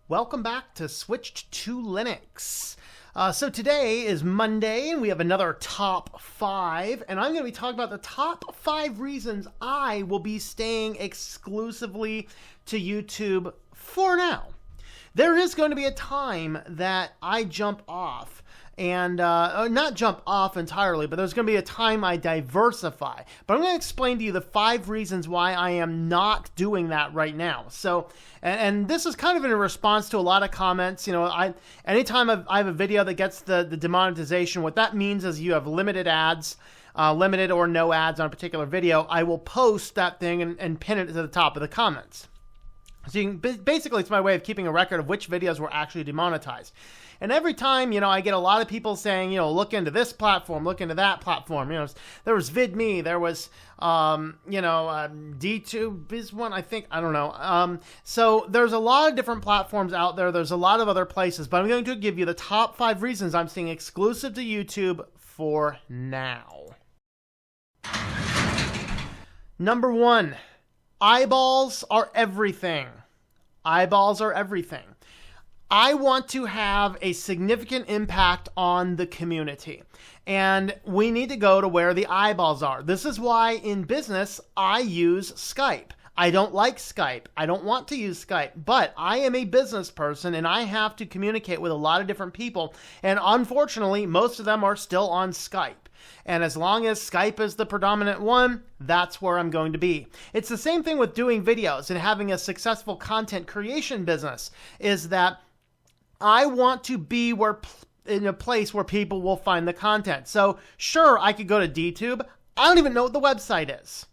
Welcome back to Switched to Linux. So today is Monday and we have another top 5, and I'm going to be talking about the top 5 reasons I will be staying exclusively to YouTube for now. There is going to be a time that I jump off, and not jump off entirely, but there's going to be a time I diversify. But I'm going to explain to you the 5 reasons why I am not doing that right now. So, and this is kind of in response to a lot of comments. You know, anytime I have a video that gets the demonetization, what that means is you have limited ads, limited or no ads on a particular video. I will post that thing and pin it to the top of the comments. So you can, basically, it's my way of keeping a record of which videos were actually demonetized. And every time, you know, I get a lot of people saying, you know, look into this platform, look into that platform. You know, there was VidMe, there was, DTube is one, I think, I don't know. So there's a lot of different platforms out there. There's a lot of other places, but I'm going to give you the top 5 reasons I'm staying exclusive to YouTube for now. Number 1. Eyeballs are everything. Eyeballs are everything. I want to have a significant impact on the community, and we need to go to where the eyeballs are. This is why in business I use Skype. I don't like Skype. I don't want to use Skype, but I am a business person and I have to communicate with a lot of different people, and unfortunately most of them are still on Skype. And as long as Skype is the predominant one, that's where I'm going to be. It's the same thing with doing videos and having a successful content creation business, is that I want to be in a place where people will find the content. So sure, I could go to DTube. I don't even know what the website is.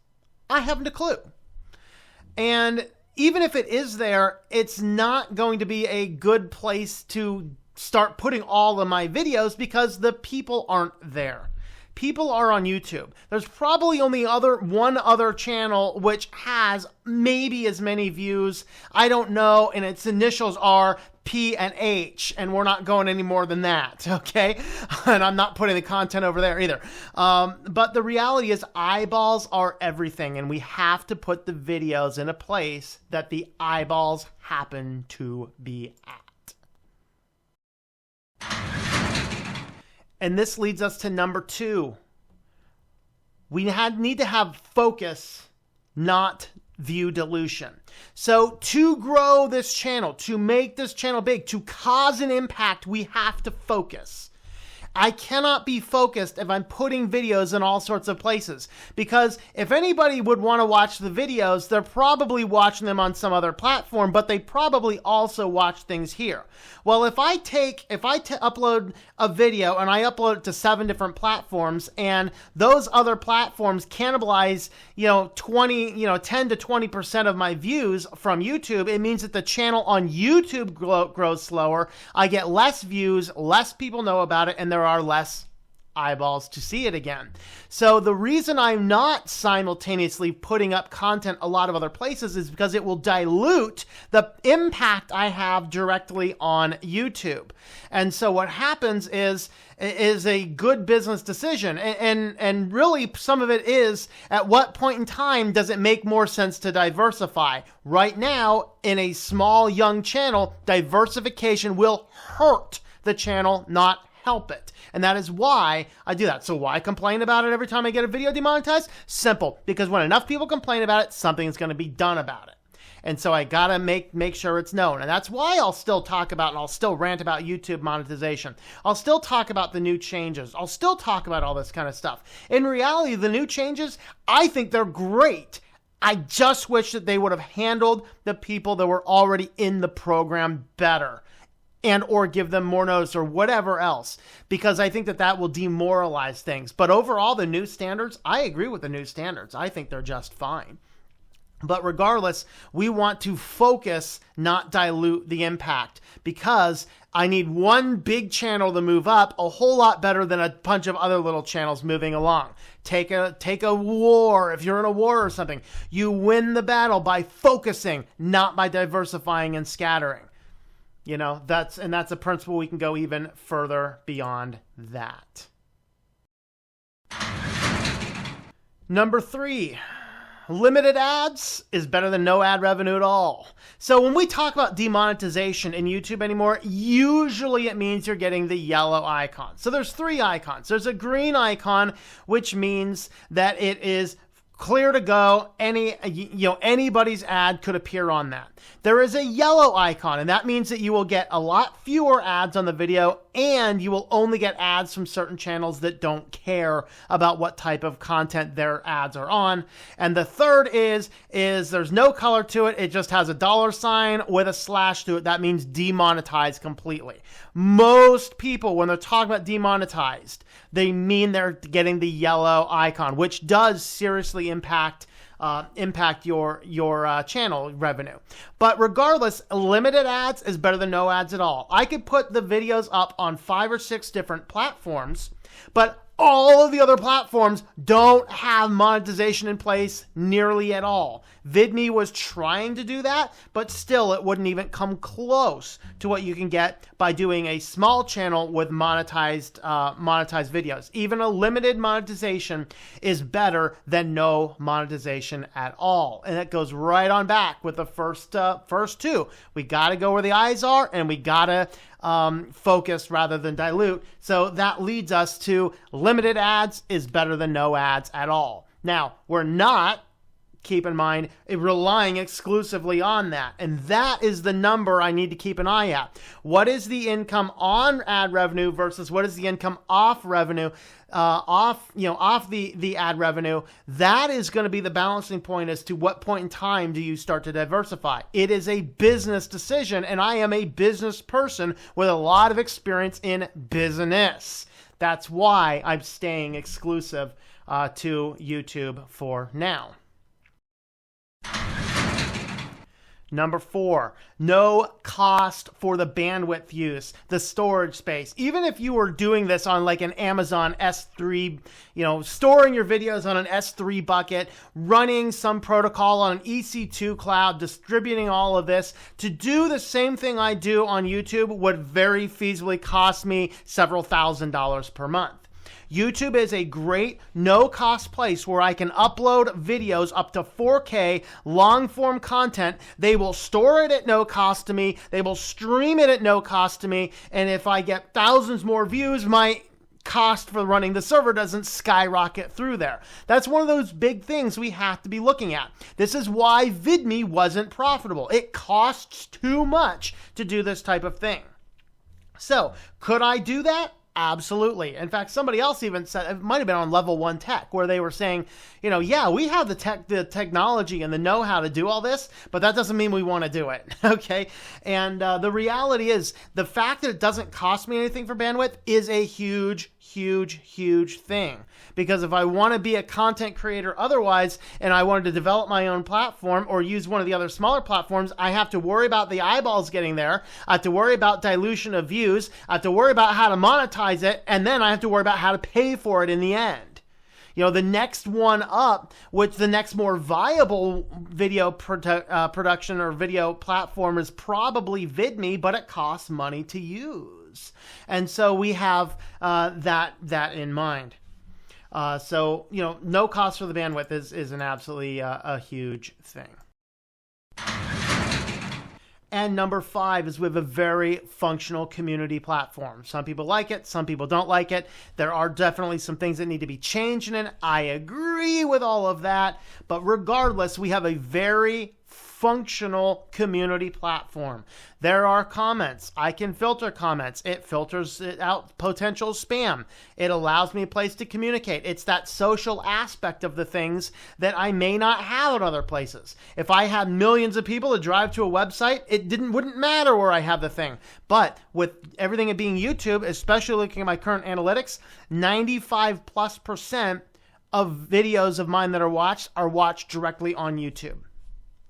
I haven't a clue. And even if it is there, it's not going to be a good place to start putting all of my videos because the people aren't there. People are on YouTube. There's probably only one other channel which has maybe as many views. I don't know, and its initials are P and H, and we're not going any more than that, okay? And I'm not putting the content over there either. But the reality is eyeballs are everything, and we have to put the videos in a place that the eyeballs happen to be at. And this leads us to number 2. We need to have focus, not view dilution. So to grow this channel, to make this channel big, to cause an impact, we have to focus. I cannot be focused if I'm putting videos in all sorts of places, because if anybody would want to watch the videos, they're probably watching them on some other platform, but they probably also watch things here. Well, if I upload a video and I upload it to 7 different platforms, and those other platforms cannibalize, 10 to 20% of my views from YouTube, it means that the channel on YouTube grows slower. I get less views, less people know about it, and there are less eyeballs to see it again. So the reason I'm not simultaneously putting up content a lot of other places is because it will dilute the impact I have directly on YouTube. And so what happens is a good business decision. And really some of it is, at what point in time does it make more sense to diversify? Right now, in a small, young channel, diversification will hurt the channel, not help it. And that is why I do that. So why complain about it every time I get a video demonetized? Simple. Because when enough people complain about it, something is going to be done about it. And so I gotta make sure it's known. And that's why I'll still talk about and I'll still rant about YouTube monetization. I'll still talk about the new changes. I'll still talk about all this kind of stuff. In reality, the new changes, I think they're great. I just wish that they would have handled the people that were already in the program better, and or give them more notice or whatever else, because I think that will demoralize things. But overall, the new standards, I agree with the new standards. I think they're just fine. But regardless, we want to focus, not dilute the impact, because I need one big channel to move up a whole lot better than a bunch of other little channels moving along. Take a war. If you're in a war or something, you win the battle by focusing, not by diversifying and scattering. That's a principle we can go even further beyond that. Number 3. limited ads is better than no ad revenue at all. So when we talk about demonetization in YouTube anymore, usually it means you're getting the yellow icon. So there's 3 icons. There's a green icon, which means that it is clear to go. Anybody's ad could appear on that. There is a yellow icon, and that means that you will get a lot fewer ads on the video, and you will only get ads from certain channels that don't care about what type of content their ads are on. And the third is there's no color to it. It just has a $sign with a slash to it. That means demonetized completely. Most people, when they're talking about demonetized, they mean they're getting the yellow icon, which does seriously impact your channel revenue. But regardless, limited ads is better than no ads at all. I could put the videos up on 5 or 6 different platforms, but all of the other platforms don't have monetization in place nearly at all. VidMe was trying to do that, but still it wouldn't even come close to what you can get by doing a small channel with monetized videos. Even a limited monetization is better than no monetization at all. And it goes right on back with the first 2. We got to go where the eyes are, and we got to focus rather than dilute. So that leads us to limited ads is better than no ads at all. Now, we're not, keep in mind, relying exclusively on that. And that is the number I need to keep an eye at. What is the income on ad revenue versus what is the income off revenue, off the ad revenue? That is going to be the balancing point as to what point in time do you start to diversify. It is a business decision, and I am a business person with a lot of experience in business. That's why I'm staying exclusive to YouTube for now. Number 4, no cost for the bandwidth use, the storage space. Even if you were doing this on like an Amazon S3, storing your videos on an S3 bucket, running some protocol on an EC2 cloud, distributing all of this, to do the same thing I do on YouTube would very feasibly cost me several $1,000s per month. YouTube is a great no-cost place where I can upload videos up to 4K long-form content. They will store it at no cost to me. They will stream it at no cost to me. And if I get thousands more views, my cost for running the server doesn't skyrocket through there. That's one of those big things we have to be looking at. This is why VidMe wasn't profitable. It costs too much to do this type of thing. So, could I do that? Absolutely. In fact, somebody else even said, it might have been on Level 1 Tech, where they were saying, yeah, we have the technology and the know-how to do all this, but that doesn't mean we want to do it. Okay. And the reality is the fact that it doesn't cost me anything for bandwidth is a huge thing. Because if I want to be a content creator otherwise, and I wanted to develop my own platform or use one of the other smaller platforms, I have to worry about the eyeballs getting there. I have to worry about dilution of views. I have to worry about how to monetize it. And then I have to worry about how to pay for it in the end. The next one up, which the next more viable video production or video platform is probably VidMe, but it costs money to use. And so we have that in mind. So no cost for the bandwidth is an absolutely a huge thing. And number 5 is we have a very functional community platform. Some people like it, some people don't like it. There are definitely some things that need to be changed in it. I agree with all of that. But regardless, we have a very functional community platform. There are comments. I can filter comments. It filters out potential spam. It allows me a place to communicate. It's that social aspect of the things that I may not have at other places. If I had millions of people to drive to a website, it wouldn't matter where I have the thing. But with everything being YouTube, especially looking at my current analytics, 95+% of videos of mine that are watched directly on YouTube.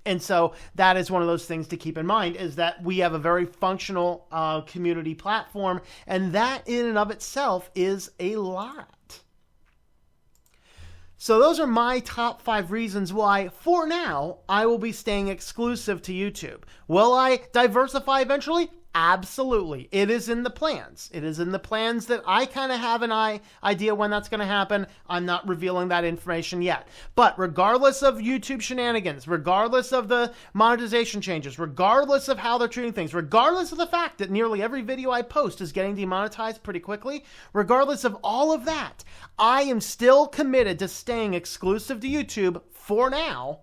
And so that is one of those things to keep in mind, is that we have a very functional community platform, and that in and of itself is a lot. So those are my top 5 reasons why, for now, I will be staying exclusive to YouTube. Will I diversify eventually? Absolutely. It is in the plans. It is in the plans that I kind of have an idea when that's going to happen. I'm not revealing that information yet. But regardless of YouTube shenanigans, regardless of the monetization changes, regardless of how they're treating things, regardless of the fact that nearly every video I post is getting demonetized pretty quickly, regardless of all of that, I am still committed to staying exclusive to YouTube for now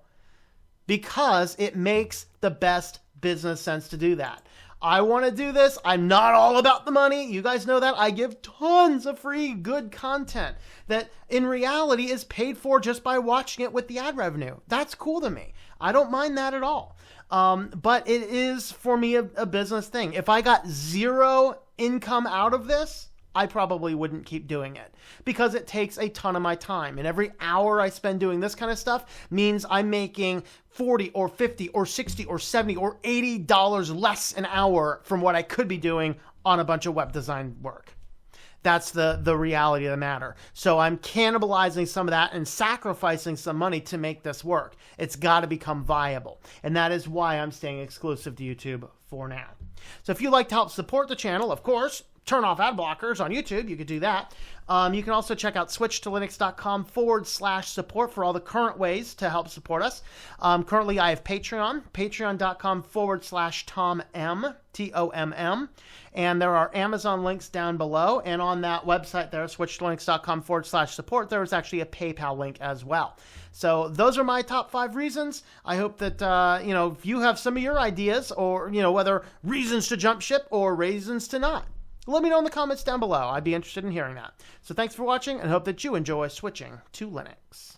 because it makes the best business sense to do that. I want to do this. I'm not all about the money. You guys know that. I give tons of free good content that in reality is paid for just by watching it with the ad revenue. That's cool to me. I don't mind that at all. But it is for me a business thing. If I got zero income out of this, I probably wouldn't keep doing it because it takes a ton of my time. And every hour I spend doing this kind of stuff means I'm making $40 or $50 or $60 or $70 or $80 less an hour from what I could be doing on a bunch of web design work. That's the reality of the matter. So I'm cannibalizing some of that and sacrificing some money to make this work. It's got to become viable. And that is why I'm staying exclusive to YouTube for now. So if you'd like to help support the channel, of course, turn off ad blockers on YouTube. You could do that. You can also check out switchtolinux.com/support for all the current ways to help support us. Currently, I have Patreon, patreon.com/TomM, T-O-M-M. And there are Amazon links down below. And on that website there, switchtolinux.com/support, there is actually a PayPal link as well. So those are my top 5 reasons. I hope that, if you have some of your ideas or, whether reasons to jump ship or reasons to not, let me know in the comments down below. I'd be interested in hearing that. So thanks for watching and hope that you enjoy switching to Linux.